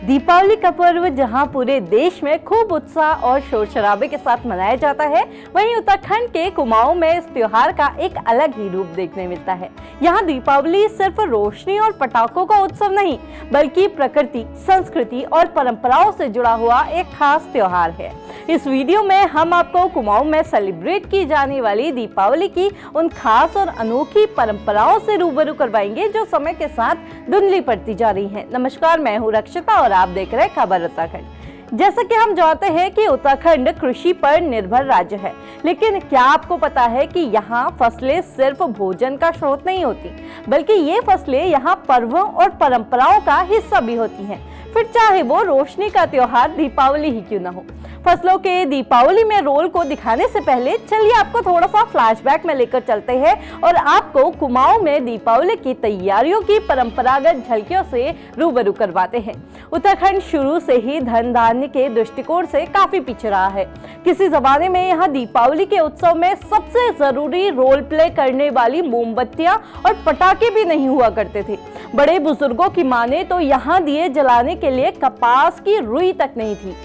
दीपावली का पर्व जहां पूरे देश में खूब उत्साह और शोर शराबे के साथ मनाया जाता है, वहीं उत्तराखंड के कुमाऊं में इस त्योहार का एक अलग ही रूप देखने मिलता है। यहां दीपावली सिर्फ रोशनी और पटाखों का उत्सव नहीं, बल्कि प्रकृति, संस्कृति और परंपराओं से जुड़ा हुआ एक खास त्योहार है। इस वीडियो में हम आपको कुमाऊं में सेलिब्रेट की जाने वाली दीपावली की उन खास और अनोखी परंपराओं से रूबरू करवाएंगे जो समय के साथ धुंधली पड़ती जा रही हैं। नमस्कार, मैं हूं रक्षिता और आप देख रहे हैं खबर उत्तराखंड। जैसा कि हम जानते हैं कि उत्तराखंड कृषि पर निर्भर राज्य है, लेकिन क्या आपको पता है कि यहाँ फसलें सिर्फ भोजन का स्रोत नहीं होती, बल्कि ये फसलें यहाँ पर्वों और परंपराओं का हिस्सा भी होती हैं। फिर चाहे वो रोशनी का त्योहार दीपावली ही क्यों न हो। फसलों के दीपावली में रोल को दिखाने से पहले चलिए आपको थोड़ा सा फ्लैशबैक में लेकर चलते हैं और आपको कुमाऊं में दीपावली की तैयारियों की परंपरागत झलकियों से रूबरू करवाते हैं। उत्तराखंड शुरू से ही धन धान्य के दृष्टिकोण से काफी पीछे रहा है। किसी जमाने में यहाँ दीपावली के उत्सव में सबसे जरूरी रोल प्ले करने वाली मोमबत्तियां और पटाखे भी नहीं हुआ करते थे। बड़े बुजुर्गों की माने तो यहाँ दिए जलाने के लिए कपास की रुई तक नहीं थी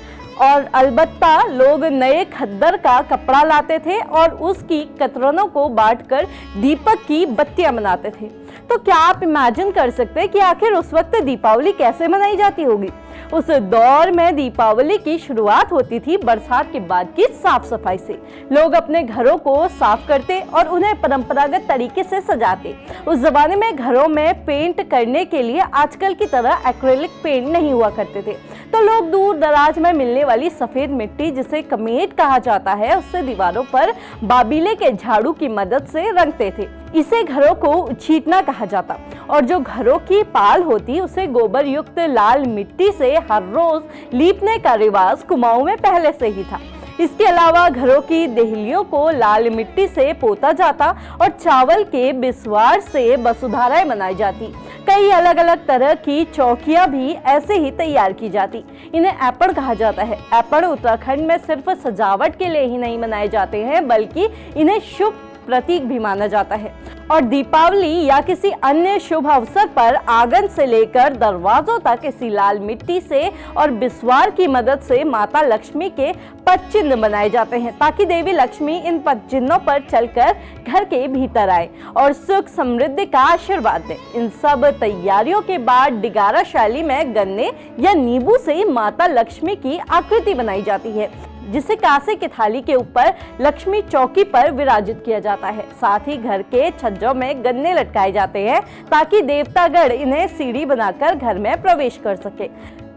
और अलबत्ता लोग नए खद्दर का कपड़ा लाते थे और उसकी कतरनों को बांटकर दीपक की बत्तियां बनाते थे। तो क्या आप इमेजिन कर सकते हैं कि आखिर उस वक्त दीपावली कैसे मनाई जाती होगी। उस दौर में दीपावली की शुरुआत होती थी बरसात के बाद की साफ सफाई से। लोग अपने घरों को साफ करते और उन्हें परंपरागत तरीके से सजाते। उस जमाने में घरों में पेंट करने के लिए आजकल की तरह एक्रेलिक पेंट नहीं हुआ करते थे, तो लोग दूर दराज में मिलने वाली सफेद मिट्टी, जिसे कमेट कहा जाता है, उससे दीवारों पर बाबीले के झाड़ू की मदद से रंगते थे। इसे घरों को छीटना कहा जाता और जो घरों की पाल होती उसे गोबर युक्त लाल मिट्टी से हर रोज लीपने का रिवाज कुमाऊं में पहले से ही था। इसके अलावा घरों की देहलियों को लाल मिट्टी से पोता जाता और चावल के बिस्वार से वसुधाराएं बनाई जाती। कई अलग अलग तरह की चौकियां भी ऐसे ही तैयार की जाती। इन्हें ऐपण कहा जाता है। ऐपण उत्तराखंड में सिर्फ सजावट के लिए ही नहीं मनाए जाते हैं, बल्कि इन्हें शुभ प्रतीक भी माना जाता है और दीपावली या किसी अन्य शुभ अवसर पर आंगन से लेकर दरवाजों तक इसी लाल मिट्टी से और बिस्वार की मदद से माता लक्ष्मी के पद चिन्ह बनाए जाते हैं, ताकि देवी लक्ष्मी इन पद चिन्हों पर चलकर घर के भीतर आए और सुख समृद्धि का आशीर्वाद दे। इन सब तैयारियों के बाद डिगारा शैली में गन्ने या नींबू से माता लक्ष्मी की आकृति बनाई जाती है, जिसे कांसे की थाली के ऊपर लक्ष्मी चौकी पर विराजित किया जाता है। साथ ही घर के छज्जों में गन्ने लटकाए जाते हैं ताकि देवतागण इन्हें सीढ़ी बनाकर घर में प्रवेश कर सके।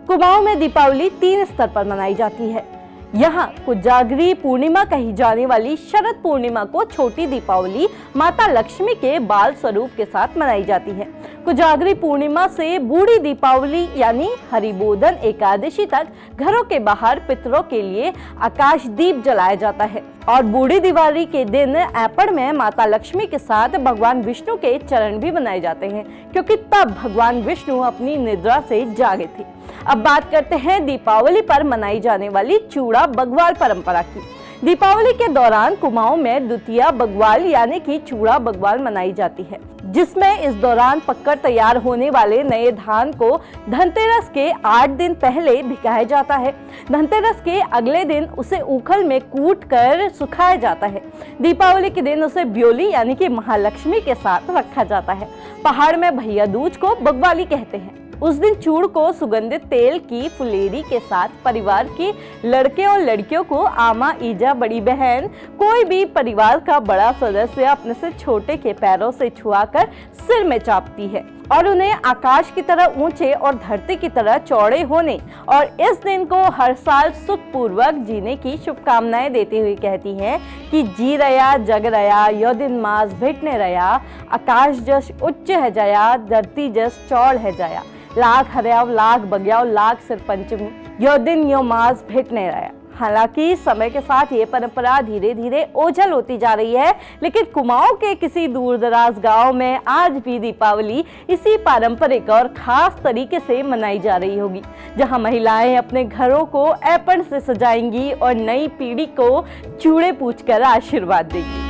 कुमाऊं में दीपावली 3 स्तर पर मनाई जाती है। यहाँ कोजागरी पूर्णिमा कही जाने वाली शरद पूर्णिमा को छोटी दीपावली माता लक्ष्मी के बाल स्वरूप के साथ मनाई जाती है। कोजागरी पूर्णिमा से बूढ़ी दीपावली यानी हरिबोधन एकादशी तक घरों के बाहर पितरों के लिए आकाश दीप जलाया जाता है और बूढ़ी दिवाली के दिन ऐपण में माता लक्ष्मी के साथ भगवान विष्णु के चरण भी बनाए जाते हैं, क्योंकि तब भगवान विष्णु अपनी निद्रा से जागे थे। अब बात करते हैं दीपावली पर मनाई जाने वाली चूड़ा बग्वाल परंपरा की। दीपावली के दौरान कुमाऊं में द्वितीया बग्वाल यानी कि चूड़ा बग्वाल मनाई जाती है, जिसमें इस दौरान पककर तैयार होने वाले नए धान को धनतेरस के 8 दिन पहले भिगाया जाता है। धनतेरस के अगले दिन उसे ऊखल में कूट कर सुखाया जाता है। दीपावली के दिन उसे ब्योली यानी कि महालक्ष्मी के साथ रखा जाता है। पहाड़ में भैया दूज को बग्वाली कहते हैं। उस दिन चूड़ को सुगंधित तेल की फुलेरी के साथ परिवार की लड़के और लड़कियों को आमा, ईजा, बड़ी बहन, कोई भी परिवार का बड़ा सदस्य अपने से छोटे के पैरों से छुआकर सिर में चापती है और उन्हें आकाश की तरह ऊंचे और धरती की तरह चौड़े होने और इस दिन को हर साल सुखपूर्वक जीने की शुभकामनाएं देते हुए कहती हैं कि जी रया जग रया, यो दिन मास भेटने रया, आकाश जस उच्च है जया, धरती जस चौड़ है जया, लाख हरयाव लाख बग्याव लाख सिर पंचमी, यो दिन यो मास भेटने रहा। हालांकि समय के साथ ये परंपरा धीरे धीरे ओझल होती जा रही है, लेकिन कुमाऊं के किसी दूर दराज गांव में आज भी दीपावली इसी पारंपरिक और खास तरीके से मनाई जा रही होगी, जहां महिलाएं अपने घरों को ऐपण से सजाएंगी और नई पीढ़ी को चूड़े पूछकर आशीर्वाद देंगी।